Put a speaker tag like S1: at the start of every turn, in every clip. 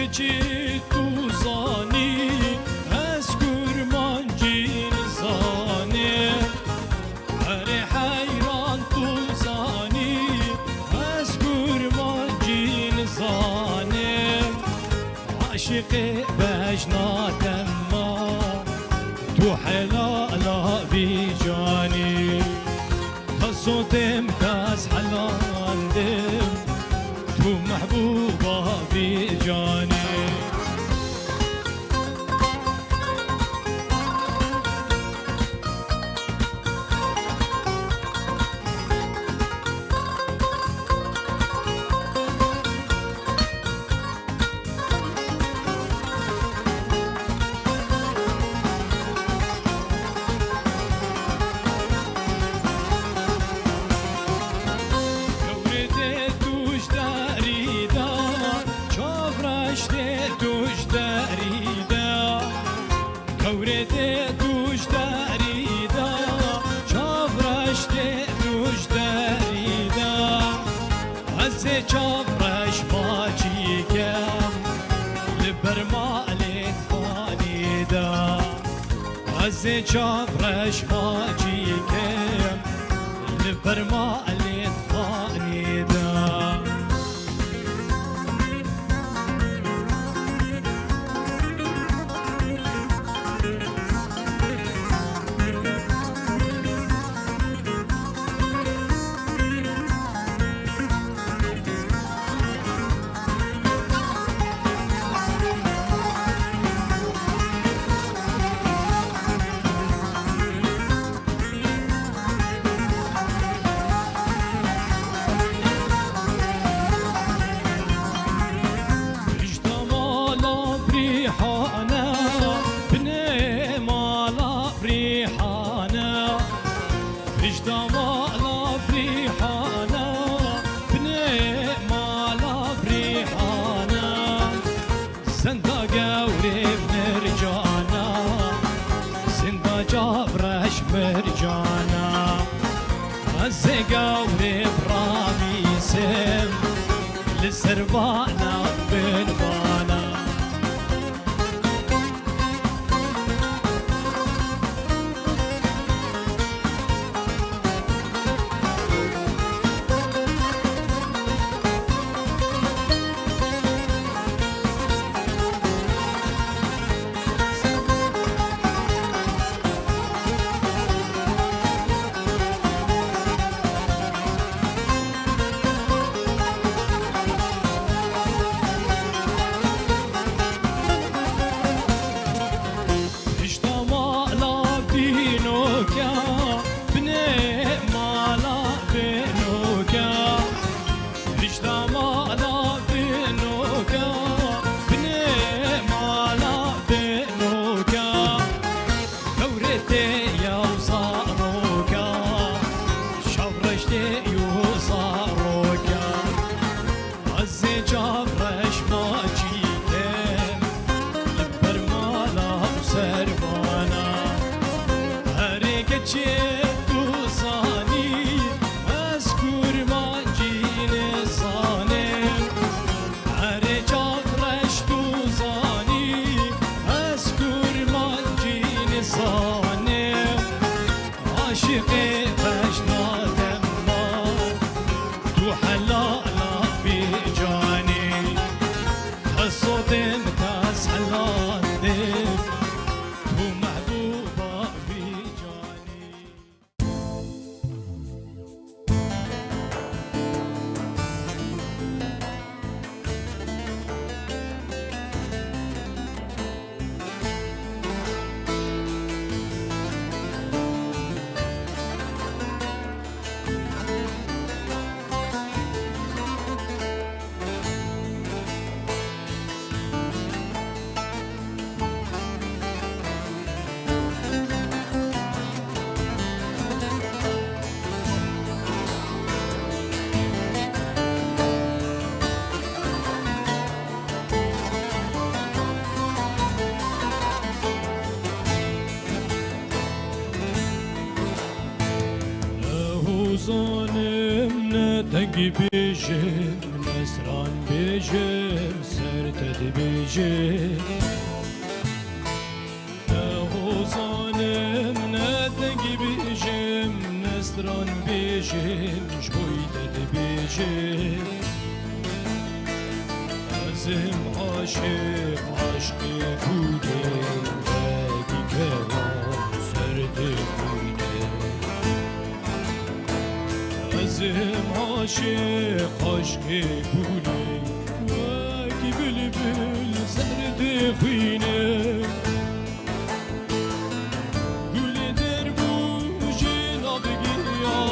S1: گچی تو زانی از کرمانجی زانی هر حیران تو زانی از کرمانجی زانی عاشق بجناتم ما تو حلالا بی جانی صوتم كاس حلاندم تو محبوبة بجاني چاورش باجی کم لبرمالت فانی دا از چاورش باجی کم لبرمالت فانی دا مرجانا الزقاوري برامي سم للسربانة بنبانا بلگی بیجم نسران بیجم سرتد بیجم نهوزانم ندگی بیجم نسران بیجم جویدد بیجم ازم عاشق عشقی بودم بگی کلام سرد بودم ازم عاشق عشقی بودم بگی بلبل سرد خوینه گل در بوجی نبگیا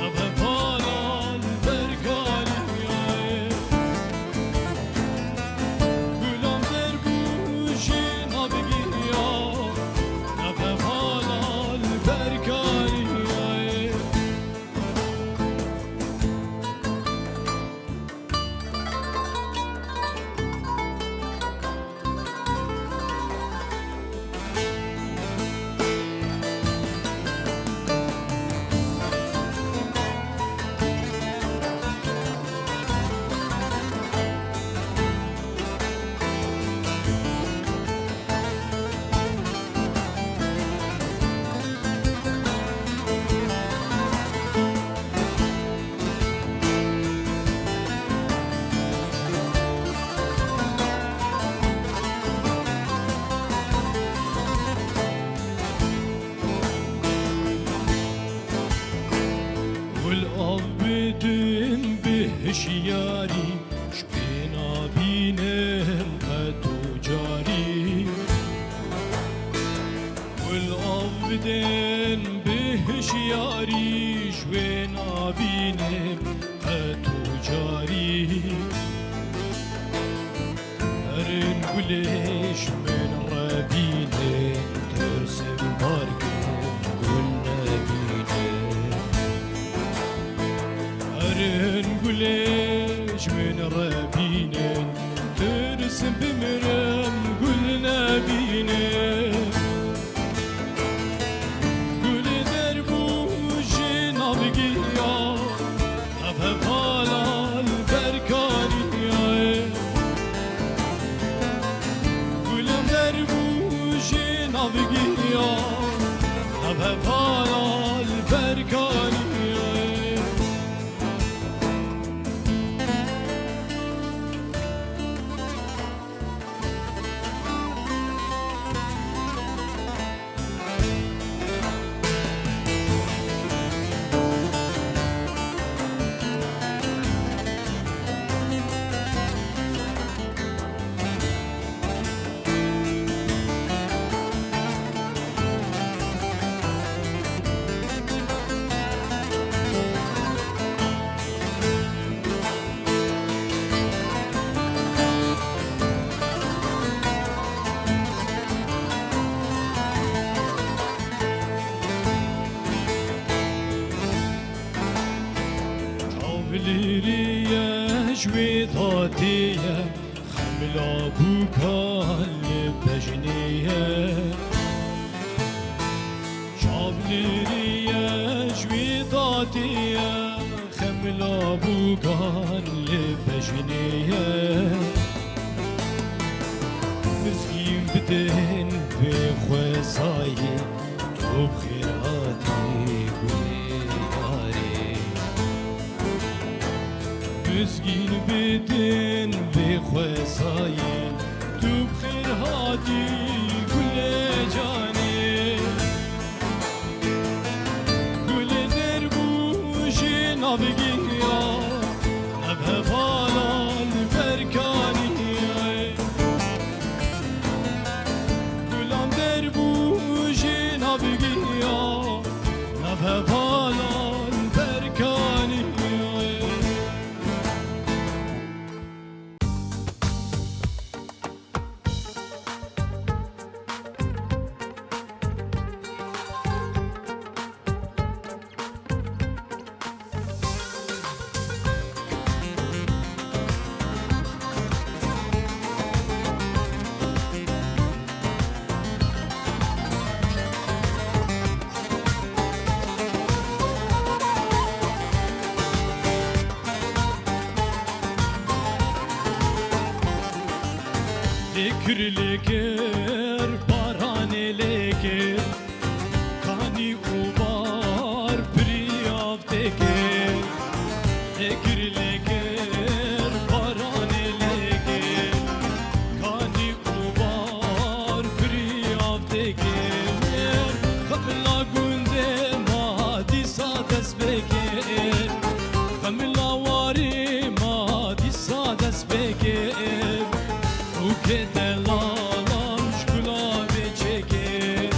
S1: نففالان برکالیه گلام در بوجی نبگیا نففالان برکالیه والأبدن بهشياري شبينا بينهم قدو جاري والأبدن بهشياري شبينا بينهم قدو جاري هرن قليش من ربينه ترسم باركم قلنا بينه هرن قليش من ربينه ترسم بمرم قلنا بينه قل دربوشي نبقيا أففالا البركانية قلم دربوشي نبقيا أففالا البركانية ليريا جويطاتية خملا بوكال بجنية شاب ليريا جويطاتية خملا بوكال بجنية مسكين بدين في خوصاي تو بخيراتي قولي مسكين بدين بخوصاي تو بخير هادي كل جاني كل دربوشي نبقيا نبهفالا البركانية كلام دربوشي نبقيا نبهفالا البركانية لکر لکر باران لکر کانی او بار پریاف تکر لکر لکر باران لکر کانی او بار پریاف تکر خملا گنده ما دیسا دست بکر خملا واری ما دیسا دست بکر روکه دلالم شکلا بچکه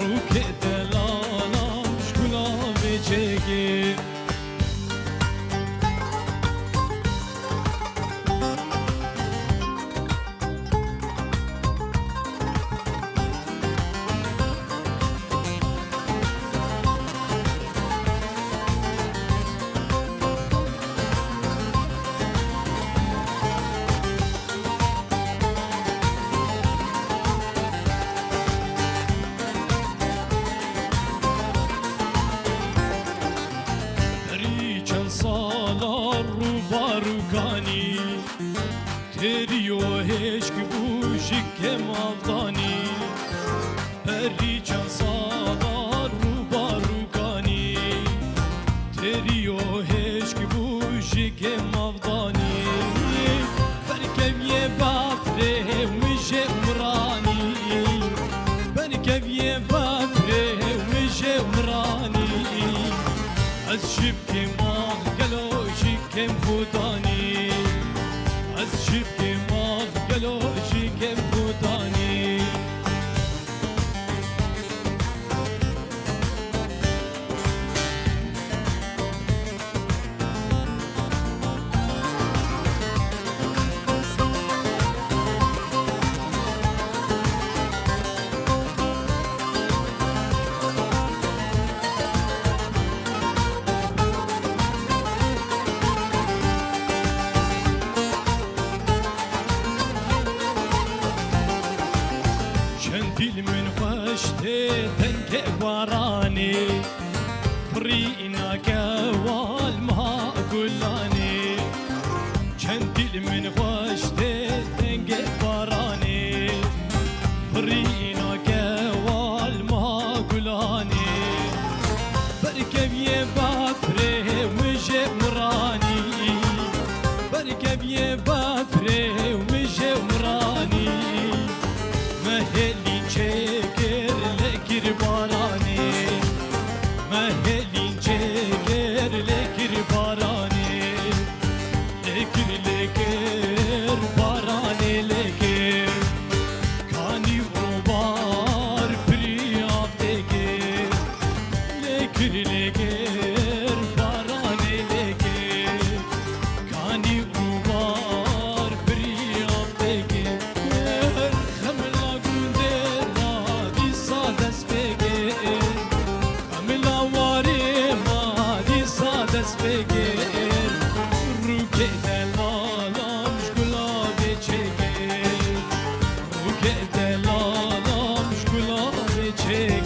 S1: روکه دلالم شکلا بچکه سالار رو باروکانی تری و هشک بوشی که مافدانی پری چند سالار رو باروکانی تری و هشک بوشی که مافدانی برکب یه بافره ومیشه مرانی برکب یه بافره ومیشه مرانی از شب که ماه گلوشی کم خودانی از شب که ماه گلوشی کم خودانی دل من خوشته تنگ بارانی فرینا کوال ما گلانی چند دل من خوشته تنگ بارانی فرینا کوال ما گلانی برکب یه بافره ومشه مرانی برکب یه بافره ومشه مرانی مهلی چکر لکر بارانی مهلی چکر لکر بارانی لکر لکر بارانی لکر کانی او بار پریاب دکر لکر لکر بارانی لکر کانی او بار پریاب دکر دست بگیر رو که دلالم شکلا بچگیر رو که دلالم شکلا بچگیر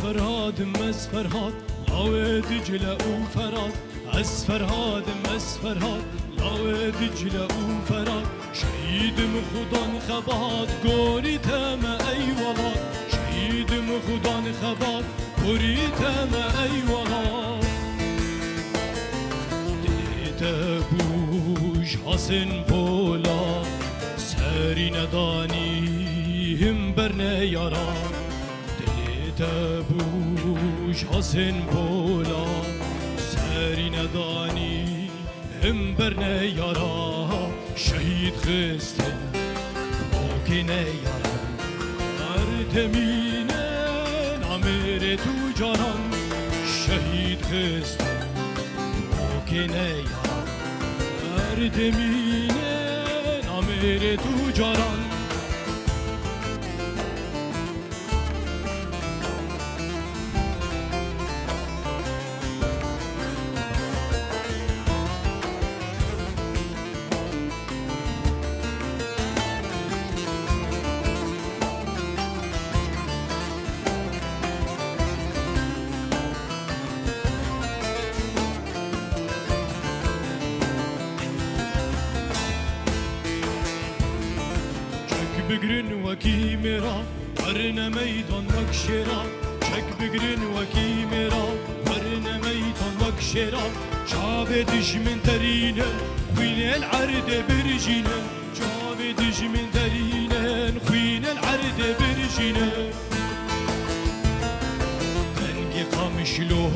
S1: فرهاد مس فرهاد لاوه دجله او فرهاد از فرهاد مس فرهاد لاوه دجله او فرهاد شهیدم خودان خباد گوری تم ای ولاد شهیدم خودان خباد گوری تم ای ولاد دیده بوش حسن بولا سری ندانی هم برنه یاران تبوش حسن بولا سری ندانی هم برنه یارا شهید خسته باکنه یارا مردمینه نامر تو جانان شهید خسته باکنه یارا مردمینه خير تجاران بگرن وکی میرا ورنه میدان وک شیرا چک بگرن وکی میرا ورنه میدان وک شیرا شاب دشمن ترینه خوین العرد برجینه شاب دشمن ترینه خوین العرد برجینه تنگی قامشلو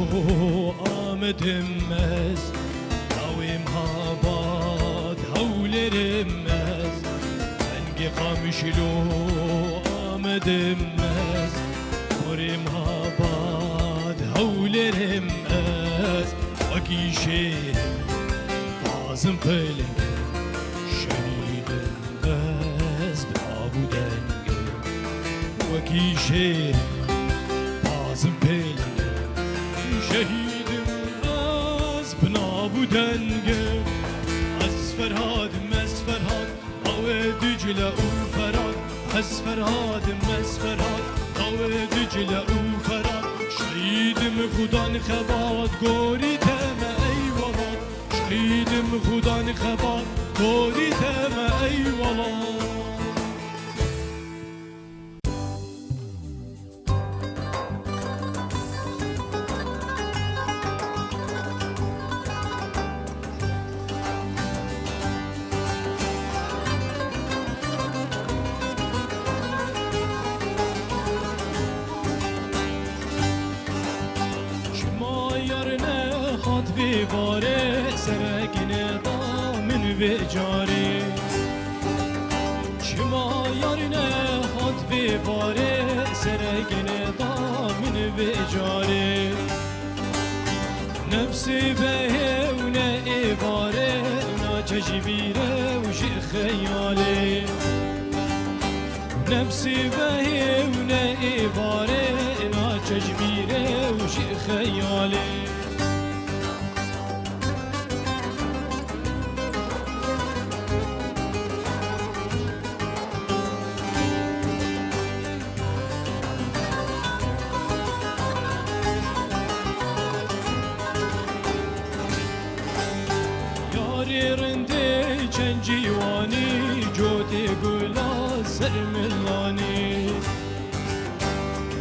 S1: آمد مز هاویم هاباد هولرمز قامشلو آمدم از خورم آباد هولرم از وکی شیرم بازم پلنگ شهیدم از بنابودنگ وکی شیرم بازم پلنگ شهیدم از بنابودنگ از فرهاد از فرهاد دجلة وفرات از فرهاد از فرهاد دجلة وفرات شهيدم خدان خبات قوري تم اي ولاد شهيدم خدان خبات قوري تم اي ولاد باره سرگین دامن به جاری شما یارینه هات به باره سرگین دامن به جاری نفسی به و نه ایواره نا چجبیره و شی خیاله نفسی به و نه ایواره نا چجبیره و شی خیاله جیوانی جوتی گلا سرملانی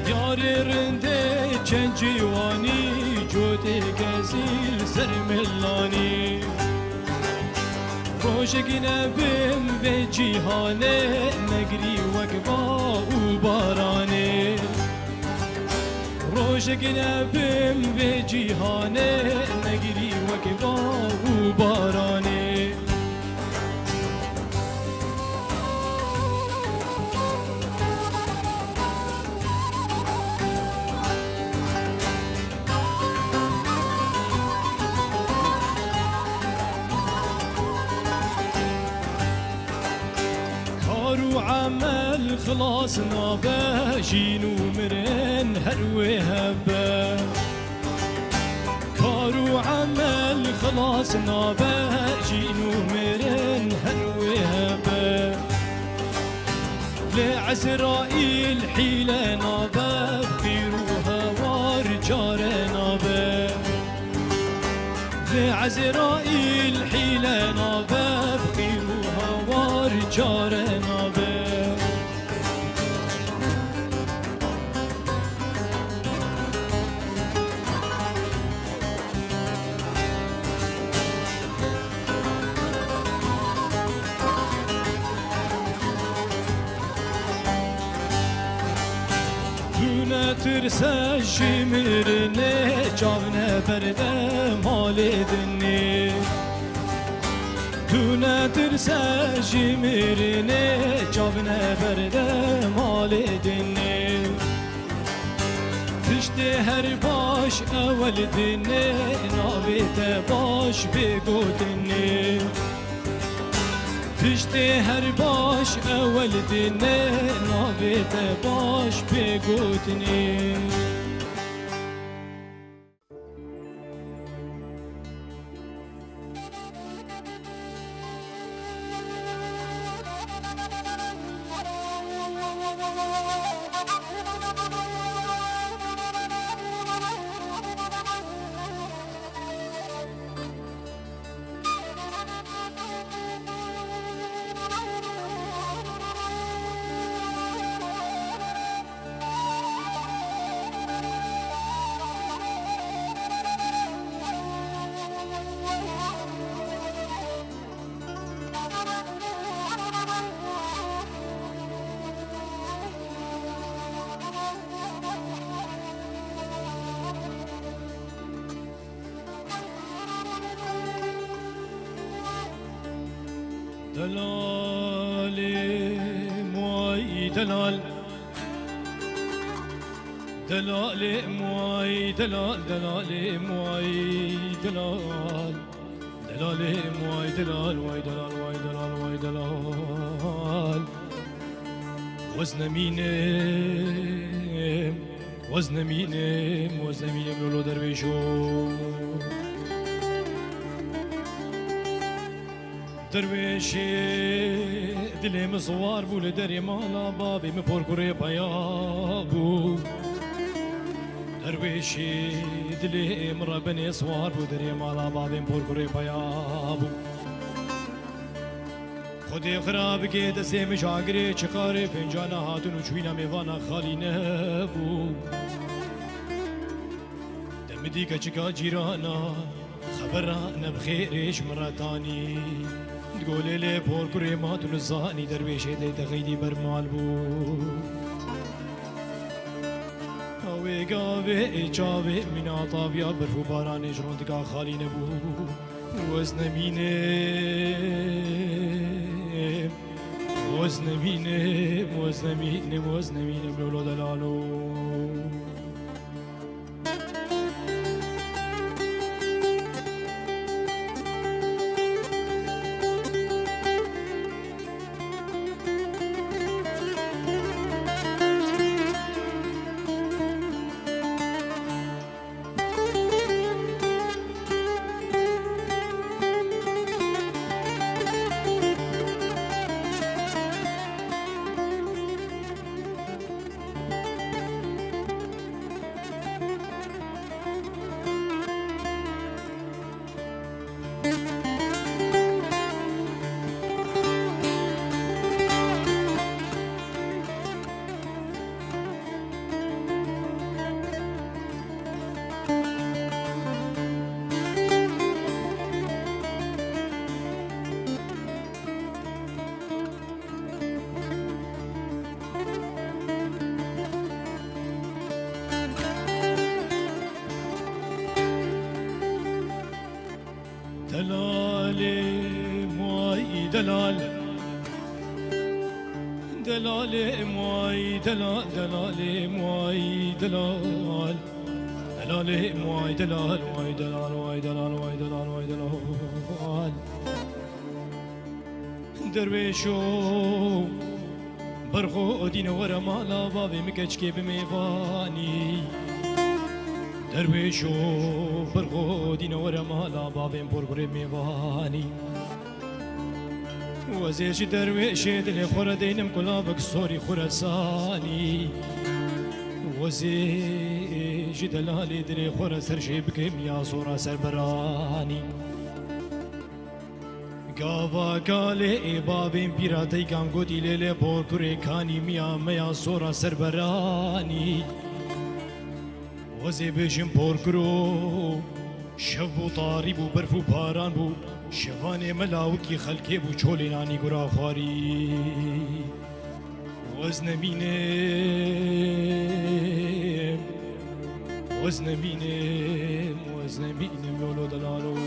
S1: یار رنده چند جیوانی جوتی گزیل سرملانی روشگینه بیم به جیهانه نگری وکبا و بارانه روشگینه بیم به جیهانه نگری وکبا و بارانه عمل خلاص نابه جينو مرن هروي هبه كارو عمل خلاص نابه جينو مرن هروي هبه لعزرائيل حيلة نابه بيروها وارجار نابه لعزرائيل حيلة نابه بيروها وارجار نابه ترسه جمرنه جاونه برده مال دنی تو نترسه جمرنه جاونه برده مال دنی تشت هر باش اول دنی ناویت باش بگو دنی پشتی هر باش اول دینه نابیت باش بگوتنی دلال موي دلال دلال موي دلال دلال موي دلال دلال موي دلال وي دلال وي دلال وي دلال وزن مينم وزن مينم وزن مينم لولو درويشو درویشی دلم زوار بو لدری مالا بابی مپر کره پایا بو درویشی دلم ربنی زوار بو دری مالا بابی مپر کره پایا بو خودی خراب که دسته مشاگره چکاره فنجان هاتون و چوینا میوانا خالی نبو دمدی که چکا جیرانا خبران بخیرش مراتانی تقولي لي بور كريمات ونزاني درويشي دي تغيدي برمال بو اوي قاوي ايجابي من عطابيا برفو باراني جرون دقا خالي نبو وزن ميني وزن ميني وزن ميني وزن ميني بلولو دلالو دلال موي دلال دلال موي دلال دلال موي دلال دلال موي دلال موي دلال موي دلال موي دلال موي دلال درويشو برخو دين ورا مالا بابي مكچكي بميواني درویشو برخو دین ورا مالا بابیم پرگره میوانی وزیش درویشی دل خور دینم کلابک سوری خورسانی وزیش دلالی دل خور سرشی بکم یا سورا سربرانی گاوا کاله بابیم پیراتی کام گوتی لیل پرگره کانی میا سورا سربرانی وزي بيجم بوركرو شبو طاري بو برفو باران بو شفاني ملاوكي خلقي بو چولي ناني گرا خواري وزن مينم وزن مينم وزن مينم لولو دلالو